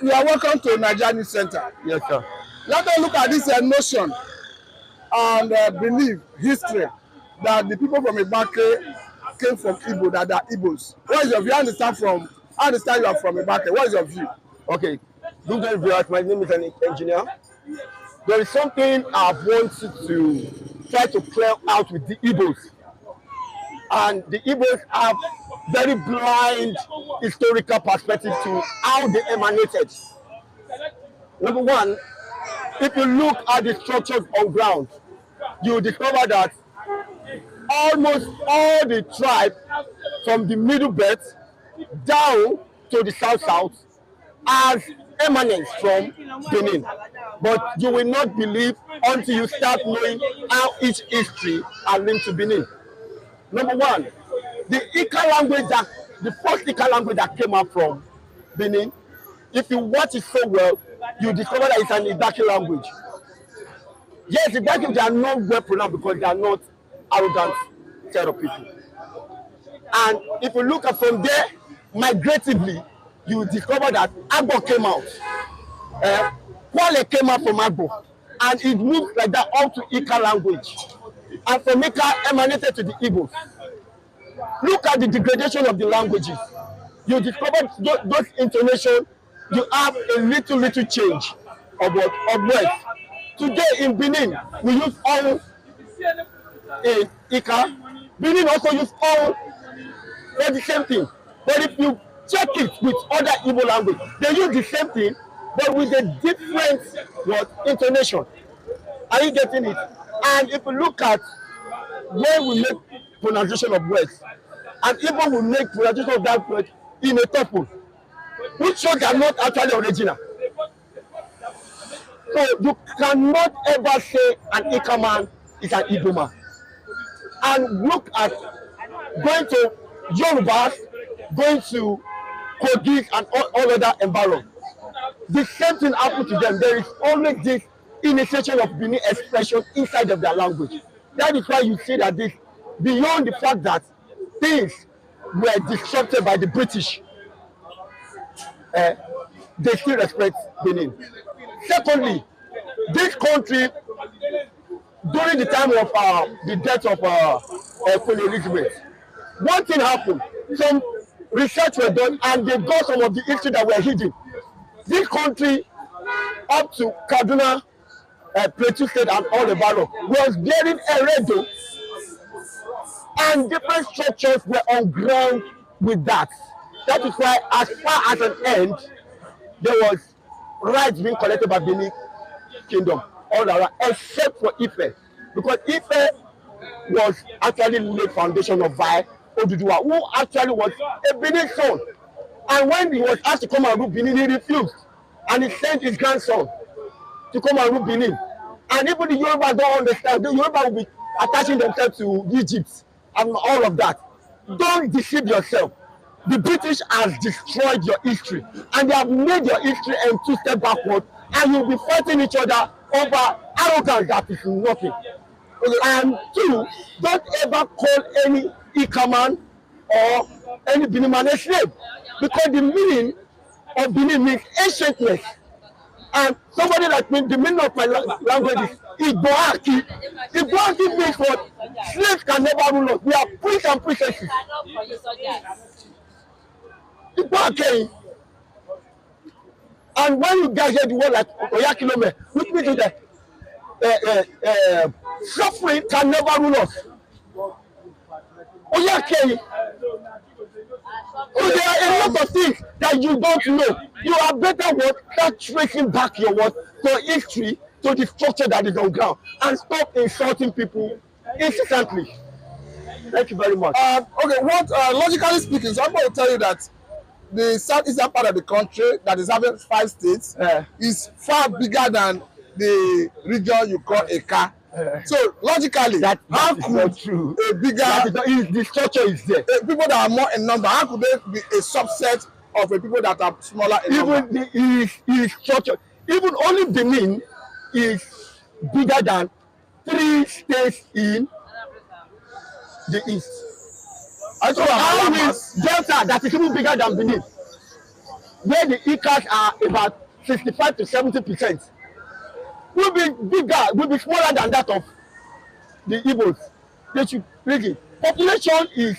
You are welcome to Nigeria News Center. Yes, sir. Let us look at this notion and belief, history, that the people from Igbaki came from Igbo, that they are Igbos. What is your view? I understand you are from Igbaki. What is your view? Okay. Good day, viewers. My name is an engineer. There is something I've wanted to try to clear out with the Igbos. And the Igbos have very blind historical perspective to how they emanated. Number one, if you look at the structures on ground, you discover that almost all the tribes from the middle belt down to the south has eminence from Benin. But you will not believe until you start knowing how each history are linked to Benin. Number one, the first Ika language that came out from Benin, if you watch it so well, you discover that it's an Igbaki language. Yes, Igbaki, they are not well pronounced because they are not arrogant set of people. And if you look at from there, migratively, you discover that Agbo came out. Kwale came out from Agbo. And it moved like that up to Ika language. And from Ika emanated to the Igbos. Look at the degradation of the languages. You discover those intonations, you have a little change of words. Today in Benin, we use all in Ika. Benin also use all for the same thing. But if you check it with other Igbo language, they use the same thing, but with a different intonation. Are you getting it? And if you look at where we make pronunciation of words, and Igbo will make pronunciation of that word in a tuple, which shows they are not actually original. So you cannot ever say an Ika man is an Igbo man. And look at going to Yorubas, going to Kogis and all other environments. The same thing happens to them. There is always this initiation of Benin expression inside of their language. That is why you see that this, beyond the fact that things were disrupted by the British, they still respect Benin. Secondly, this country, during the time of the death of Queen Elizabeth, one thing happened. Some research were done and they got some of the history that were hidden. This country, up to Kaduna, Plateau State and all the barrow, was bearing a radio, and different structures were on ground with that. That is why, as far as an end, there was rights being collected by Benin Kingdom all around, except for Ife, because Ife was actually laid foundation of Vai Oduduwa, who actually was a Benin son. And when he was asked to come and rule Benin, he refused, and he sent his grandson to come and rule Benin. And even the Yoruba don't understand. The Yoruba will be attaching themselves to Egypt and all of that. Don't deceive yourself. The British has destroyed your history, and they have made your history and two step backward, and you'll be fighting each other over arrogance that is nothing. And two, don't ever call any Ikaman or any Benin man a slave, because the meaning of Benin means ancientness. And somebody like me, the meaning of my language is IGBAKI. IGBAKI means what? Slaves can never rule us. We are priests and priestesses. IGBAKI. And when you guys hear the word like Oyakilome, which means that suffering can never rule us. Oyakilome. So there are a lot of things that you don't know. You are better start tracing back your work to history, to the structure that is on ground, and stop insulting people incessantly. Thank you very much. Okay, logically speaking, so I'm going to tell you that the southeastern part of the country that is having 5 states is far bigger than the region you call Eka. So logically, that how is could not true. A bigger the structure is there. People that are more in number, how could they be a subset of the people that are smaller in number? Even the structure, even only Benin is bigger than 3 states in the east. So how is Delta that is even bigger than Benin? where the Ikas are about 65 to 70%, will be bigger, will be smaller than that of the Igbos. They should reason. Population is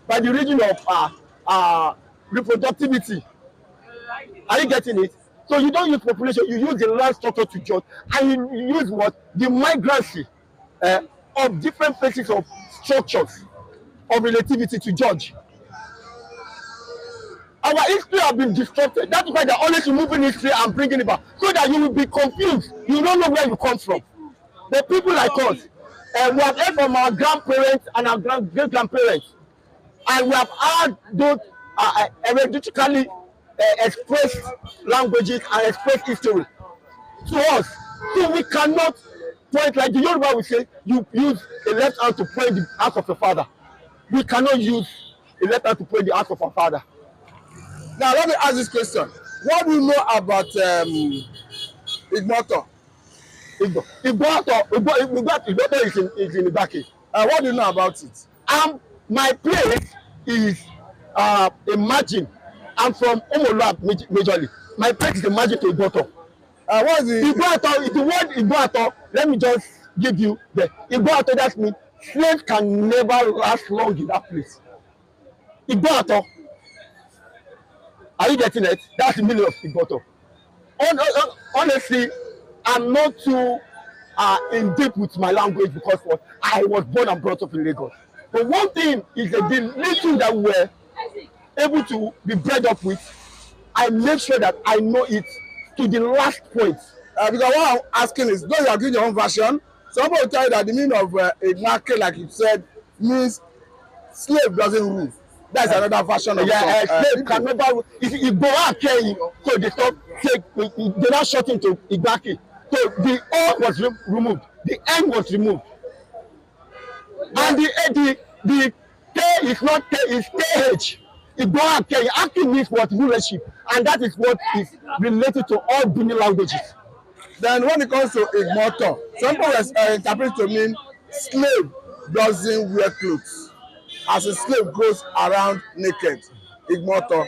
by the region of reproductivity. Are you getting it? So you don't use population, you use the land structure to judge, and you use what? The migrancy of different places of structures of relativity to judge. Our history has been disrupted. That's why they're always removing history and bringing it back, so that you will be confused. You don't know where you come from. The people like us, we have heard from our grandparents and our great-grandparents, and we have had those hereditarily expressed languages and expressed history to us. So we cannot point, like the Yoruba will say, you use a left hand to point the house of your father. We cannot use a left hand to point the house of our father. Now let me ask this question. What do you know about Igbo? Igbo is in IGBAKI. What do you know about it? My place is a margin. I'm from Omolab majorly. My place is a margin to Igbo. What is the Igbo? The word Igbo, let me just give you the Igbo. That means slaves can never last long in that place. Igbo. Are you getting it? That's the meaning of Igbo. Honestly, I'm not too in deep with my language because I was born and brought up in Lagos. But one thing is that the little that we were able to be bred up with, I make sure that I know it to the last point. Because what I'm asking is, though you are giving your own version, somebody will tell you that the meaning of Igbaki, like you said, means slave doesn't rule. That's another version of slave can never rule. Igbo, so they stop, they now shut into Igbaki. So the O was removed, the N was removed. And the K is not K, is KH. Igbo Aki means what? Rulership. And that is what is related to all Benin languages. Then when it comes to Igbo, some people interpret to mean slave doesn't wear clothes. As a slave goes around naked. Igbo.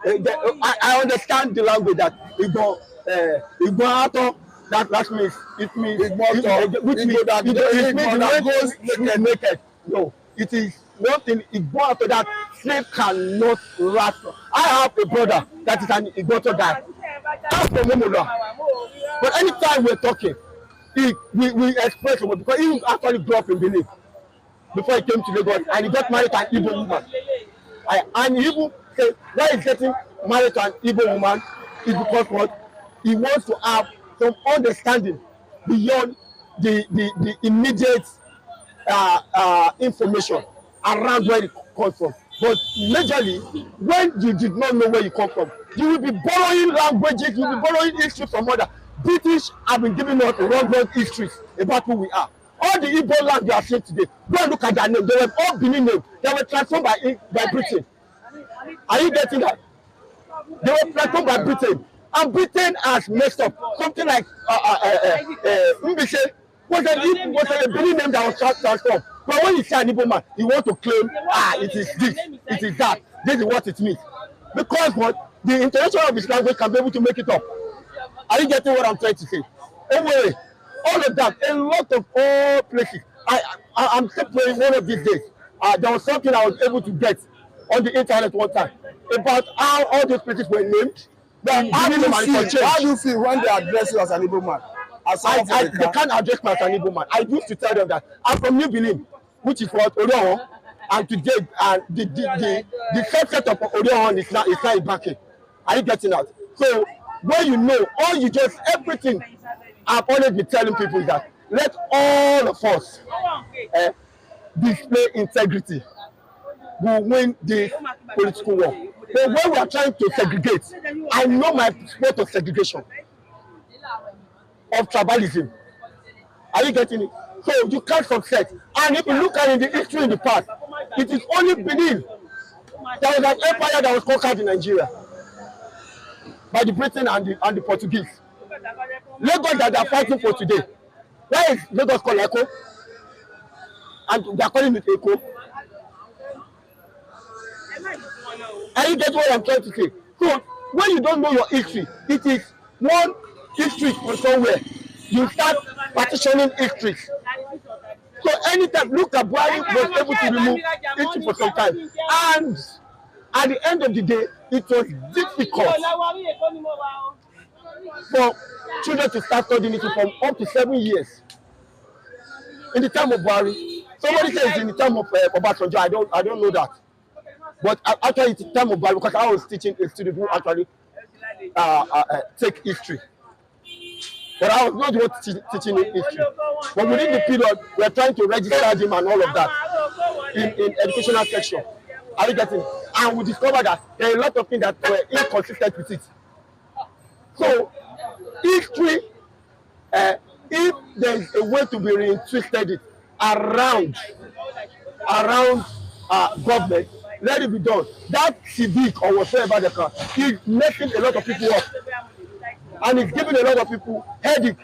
I understand the language that Igbo that means it means Igbo goes naked. No, it is one thing Igbo that slave cannot last. I have a brother that is an Igbo guy. I'm from Momola. But anytime we're talking, we express him because he actually grew up in Benin before he came to Lagos, and he got married to an Igbo woman. And he even said why he's getting married to an Igbo woman is because what he wants to have some understanding beyond the immediate information around where it comes from. But majorly, when you did not know where you come from, you will be borrowing languages, you will be borrowing history from other. British have been giving us wrong histories about who we are. All the Igbo land you are seeing today, go and look at their names. They were all Benin names. They were transformed by Britain. Are you getting that? They were transformed by Britain. And Britain has messed up. Something like Mbise was a Benin name that was transformed. But when you say an Igbo man, you want to claim, it is this, it is that. This is what it means. Because what? The intellectual of his language can be able to make it up. Are you getting what I'm trying to say? Anyway, all of that, a lot of all places. I'm still playing one of these days. There was something I was able to get on the internet one time about how all those places were named. How do you feel when they address you as an Igbo man? They can't address me as an Igbo man. I used to tell them that I'm from New Benin, which is what Orioho, and today the subset of Orioho is not IGBAKI. Are you getting that? So when you know, everything I've always been telling people is that let all of us display integrity. Will win the political war. But when we are trying to segregate, I know my sport of segregation, of tribalism. Are you getting it? So you can't succeed. And if you look at the history in the past, it is only Benin that was an empire that was conquered in Nigeria by the Britain and the Portuguese. Lagos that they are fighting for today. Why is Lagos called Echo? And they are calling it Echo. Are you getting what I'm trying to say? So when you don't know your history, it is one history from somewhere. You start partitioning histories. So anytime, look at Buhari was able to remove history for some time. And at the end of the day, it was difficult for children to start studying it from up to 7 years. In the time of Buhari, somebody says in the time of Obasanjo, I don't know that. But actually, it's the time of Buhari, because I was teaching a student who actually take history. But I was not the one teaching history. But within the period, we are trying to register him and all of that in educational section. Are you getting it? And we discovered that there are a lot of things that were inconsistent with it. So, history, if there is a way to be reinterested it around government, let it be done. That civic or whatever they call is making a lot of people up. And it's giving a lot of people headache.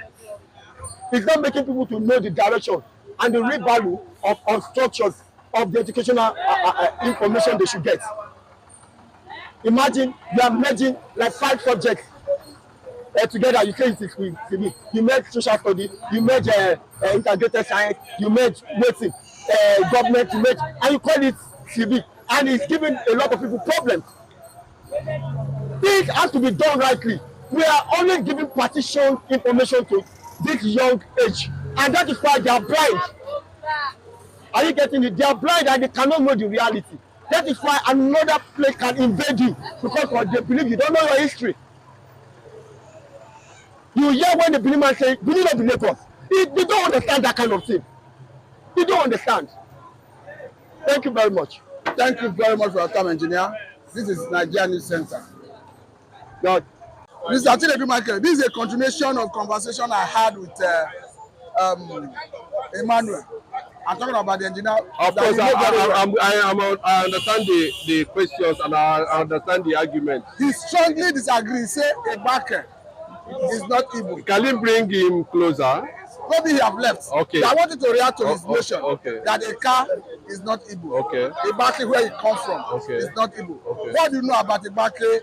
It's not making people to know the direction and the real value of structures of the educational information they should get. Imagine you are merging like 5 subjects together. You say it is civic. You merge social studies, you merge integrated science, you merge waiting, government, you merge, and you call it civic. And it's giving a lot of people problems. Things have to be done rightly. We are only giving partition information to this young age, and that is why they are blind. Are you getting it? They are blind and they cannot know the reality. That is why another place can invade you, because what they believe you don't know your history. You hear when the Benin say, Benin of the Lagos. They don't understand that kind of thing. They don't understand. Thank you very much. Thank you very much for your time, engineer. This is Nigeria News Center. God. Mr. Chinedu Michael, this is a continuation of conversation I had with Emmanuel. I'm talking about the engineer. Of course, I understand the questions and I understand the argument. He strongly disagrees. Say IGBAKI is not Igbo. Can you bring him closer? Maybe he have left. Okay. I wanted to react to his notion okay. that a car is not Igbo. Okay. IGBAKI, where he comes from, is not Igbo. Okay. What do you know about IGBAKI,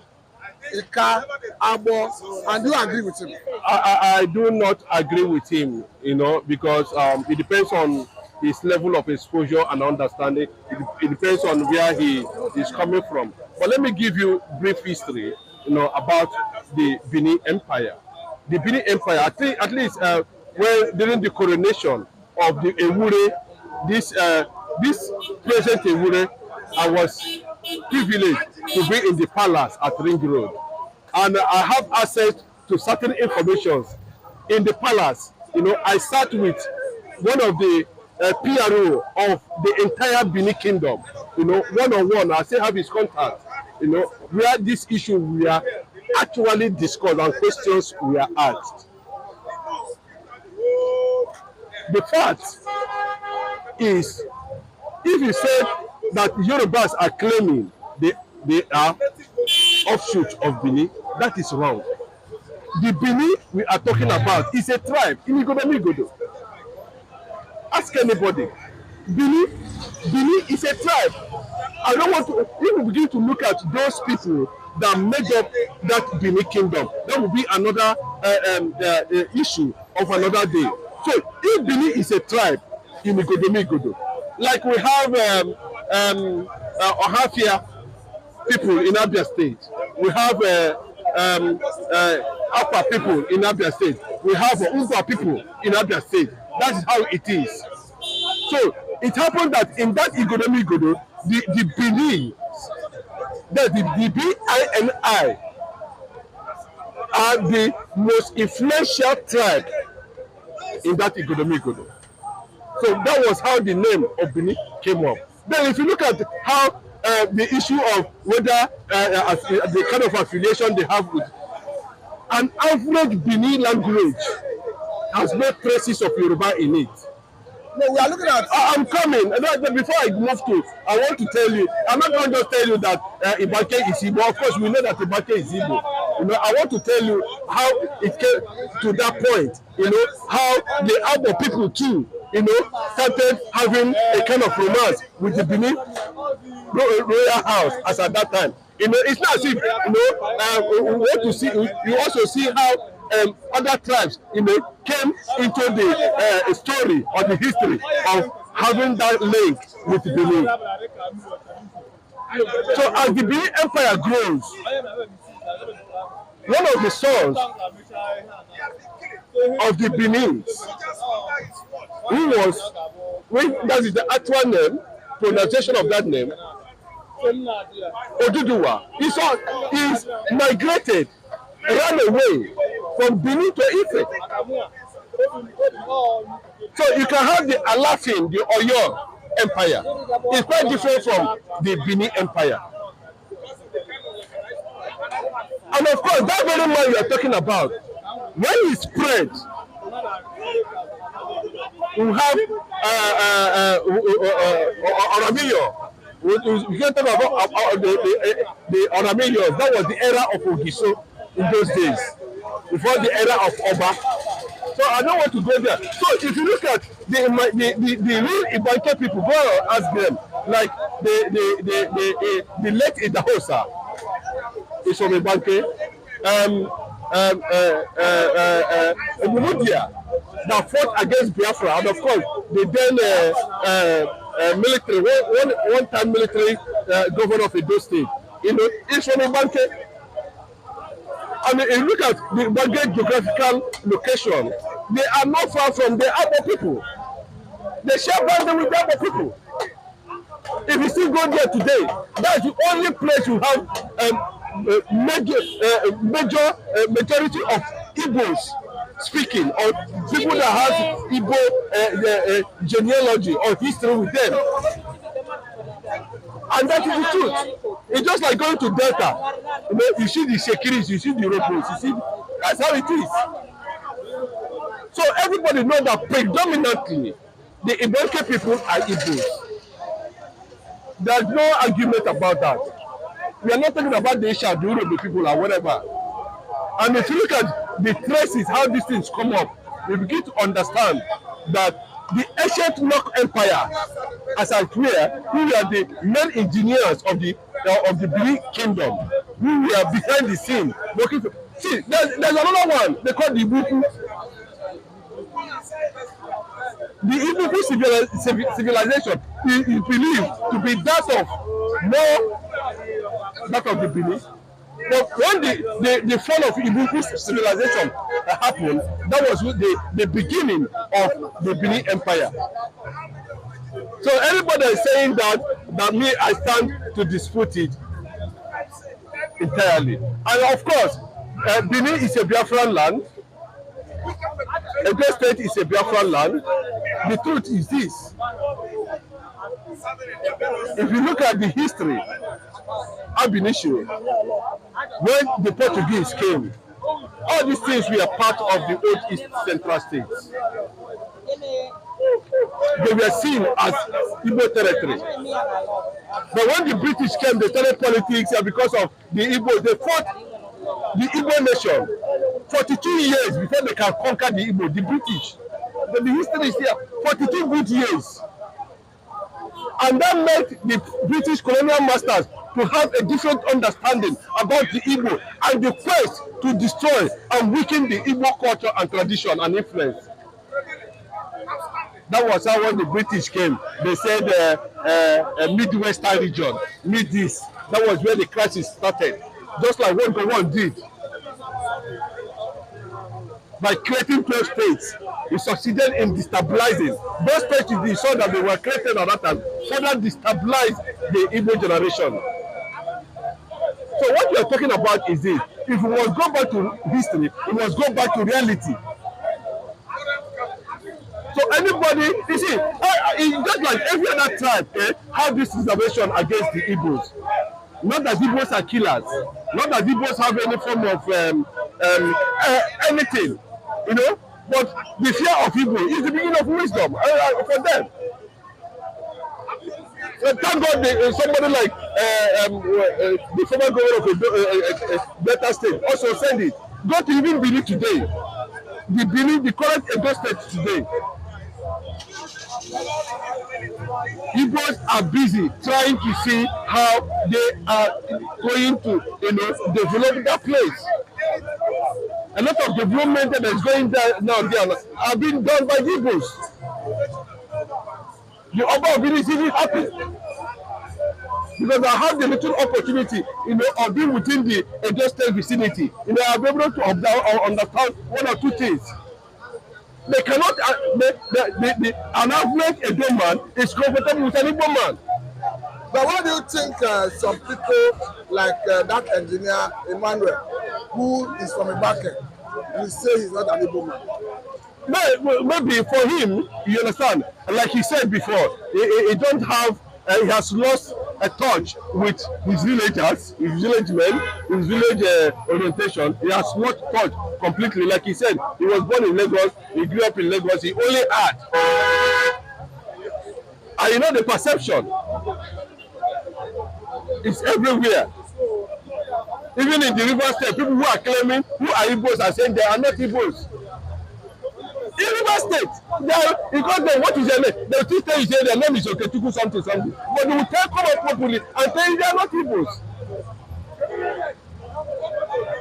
Ika, Abo, and do you agree with him? I do not agree with him, because it depends on his level of exposure and understanding. It depends on where he is coming from. But let me give you brief history, about the Benin Empire. The Benin Empire, I think at least during the coronation of the Engr, this present Engr, I was privileged to be in the palace at Ring Road, and I have access to certain information in the palace. I sat with one of the PRO of the entire Benin Kingdom, one-on-one. I still have his contact, where this issue we are actually discussed and questions we are asked. The fact is, if you said that Yorubas are claiming they are offshoot of Benin, that is wrong. The Benin we are talking about is a tribe in Igbo. Ask anybody. Benin is a tribe. I don't want to, if we begin to look at those people that made up that Benin kingdom, that will be another issue of another day. So if Benin is a tribe in Igodo, like we have Ohafia people in Abia State, we have Apa people in Abia State, we have Ugwa people in Abia State. That is how it is. So it happened that in that Igodo, the Benin, the BINI are the most influential tribe in that Igodo. So that was how the name of Benin came up. Then if you look at how the issue of whether the kind of affiliation they have with an average Benin language has no traces of Yoruba in it. No, we are looking at. I'm coming. Before I move to, I want to tell you. I'm not going to just tell you that IGBAKI is Igbo. Of course, we know that IGBAKI is Igbo. I want to tell you how it came to that point. How the Igbo people too, started having a kind of romance with the Benin royal house as at that time. You know, it's not as if, we want to see, you also see how other tribes, came into the story or the history of having that link with Benin. So as the Benin Empire grows, one of the sons of the Benins, who was, that is the actual name, pronunciation of that name, Oduduwa, is migrated, ran away from Benin to Ife. So you can have the Alafin, the Oyo Empire. It's quite different from the Benin Empire. And of course, that very man you are talking about, when he spread, we have Oramiyo. We can talk about the Oramiyo. That was the era of Ogiso in those days, before the era of Oba. So I don't want to go there. So if you look at the real Ibanke people, go and ask them. Like the late Idahosa is from Ibanke. Umudia that fought against Biafra, and of course the then military, one-time military governor of Edo State, is from Ibanke. And if you look at the Ibanke geographical location, they are not far from the Igbo people. They share boundary with the Igbo people. If you still go there today, that's the only place you have majority of Igbos speaking, or people that have Igbo genealogy or history with them. And that is the truth. It's just like going to Delta. You see the Shekiris, you see the Robos, you see, that's how it is. So everybody knows that predominantly the Ibanke people are Igbos. There's no argument about that. We are not talking about the issue of the Yoruba people or whatever. And if you look at the traces, how these things come up, we begin to understand that the ancient Nok Empire, as I clear, who were the main engineers of the Benin Kingdom, who were behind the scene working for. See, there's another one they call the Igbo. The Igbo civilization is believed to be that of the Benin. But when the fall of Igbo civilization happened, that was the beginning of the Benin Empire. So anybody is saying that me, I stand to dispute it entirely. And of course, Benin is a Biafran land. Abia State is a Biafran land. The truth is this. If you look at the history, ab initio, when the Portuguese came, all these things were part of the old East Central States. They were seen as Igbo territory. But when the British came, they started politics, and because of the Igbo, they fought the Igbo nation 42 years before they can conquer the Igbo, the British. But the history is here, 42 good years. And that made the British colonial masters to have a different understanding about the Igbo and the quest to destroy and weaken the Igbo culture and tradition and influence. That was how when the British came, they said a Midwestern region, Mid-East. That was where the crisis started. Just like what Gowon did. By creating 12 states, he succeeded in destabilizing. Those states he saw that they were created at that time, further destabilized the Igbo generation. So what we are talking about is this. If we must go back to history, we must go back to reality. So anybody, you see, just like every other tribe, have this reservation against the Igbos. Not that Igbos are killers, not that Igbos have any form of anything, but the fear of Igbo is the beginning of wisdom for them. So thank God somebody like the former governor of Delta State also said it. Go to even Benin today. The current Edo State today. Igbos are busy trying to see how they are going to, develop that place. A lot of development that is going there now are being done by the Igbos. The Oba of Benin is even happy because I have the little opportunity, of being within the Abia State vicinity. I'll be able to observe or understand one or two things. They cannot. An average Edo man is comfortable with an Igbo man. But what do you think some people like that engineer Emmanuel, who is from Igbaki, will say he's not an Igbo man? Maybe for him, you understand, like he said before, he don't have, he has lost a touch with his villagers, his village men, his village orientation. He has lost touch completely. Like he said, he was born in Lagos, he grew up in Lagos, he only had. And the perception is everywhere. Even in the River State, people who are claiming who are Igbos are saying they are not Igbos. In River State, because then what is their name? They will tell you say their name is Oketuku something. But they will come up properly and tell you they are not Igbos.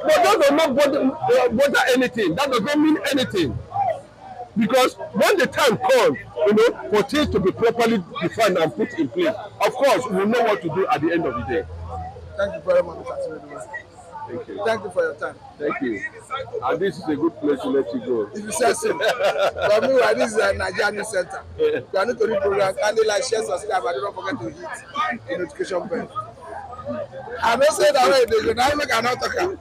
But that does not bother anything. That does not mean anything. Because when the time comes, for things to be properly defined and put in place, of course, we will know what to do at the end of the day. Thank you very much, Mr. Chinedu. Thank you. Thank you for your time. Thank you. And this is a good place to let you go. If you say so. For me, this is a Nigerian Center. If you are new to the program, kindly like, share, subscribe, and don't forget to hit the notification bell. I don't say that way, they go now make an talker.